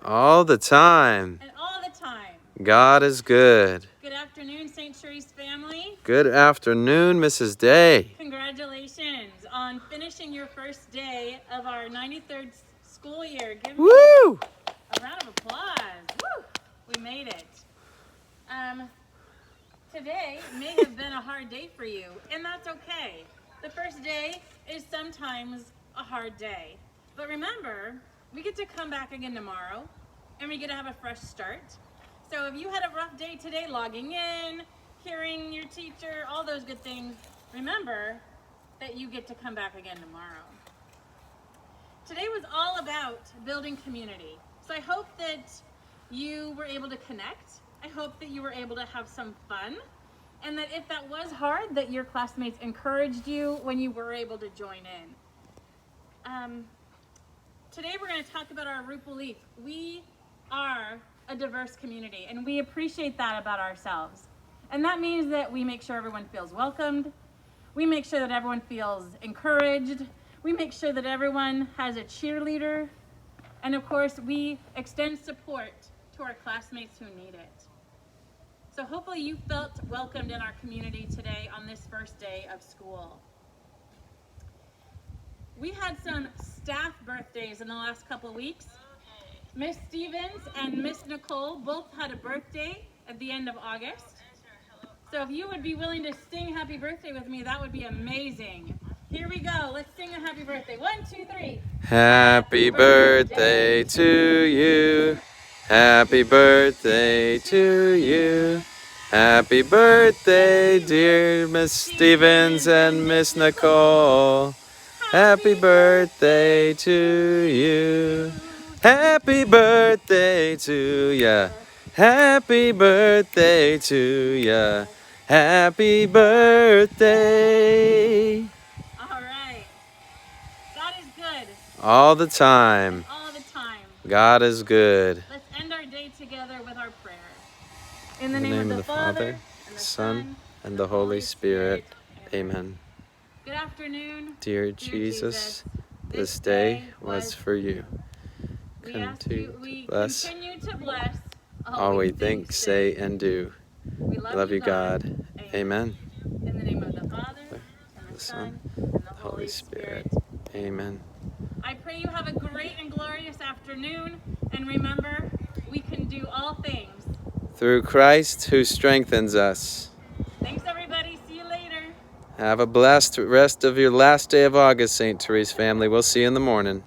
All the time. And all the time. God is good. Good afternoon, St. Therese family. Good afternoon, Mrs. Day. Congratulations on finishing your first day of our 93rd school year. Give me Woo! a round of applause. Woo! We made it. Today may have been a hard day for you, and that's okay. The first day is sometimes a hard day. But remember, we get to come back again tomorrow, and we get to have a fresh start. So if you had a rough day today logging in, hearing your teacher, all those good things, remember that you get to come back again tomorrow. Today was all about building community. So I hope that you were able to connect. I hope that you were able to have some fun. And that if that was hard, that your classmates encouraged you when you were able to join in. Today we're going to talk about our root belief. We are a diverse community, and we appreciate that about ourselves. And that means that we make sure everyone feels welcomed. We make sure that everyone feels encouraged. We make sure that everyone has a cheerleader. And of course, we extend support to our classmates who need it. So hopefully you felt welcomed in our community today on this first day of school. We had some staff birthdays in the last couple of weeks. Miss Stevens and Miss Nicole both had a birthday at the end of August. So if you would be willing to sing happy birthday with me, that would be amazing. Here we go. Let's sing a happy birthday. 1, 2, 3. Happy birthday to you. Happy birthday to you. Happy birthday, dear Miss Stevens and Miss Nicole. Happy birthday to you. Happy birthday to ya. Happy birthday to ya. Happy birthday. All right. God is good All the time. all the time. God is good. Let's end our day together with our prayer. In the In the name of the Father, the and the Son, and the Holy Spirit. Amen. Good afternoon. Dear Jesus, this day was for you. We ask you, we bless continue to bless all we think, say, and do. We Love you, God. Amen. In the name of the Father, and the Son, and the Holy Spirit. Amen. I pray you have a great and glorious afternoon, and remember, we can do all things. Through Christ who strengthens us. Thanks, everybody. See you later. Have a blessed rest of your last day of August, St. Therese family. We'll see you in the morning.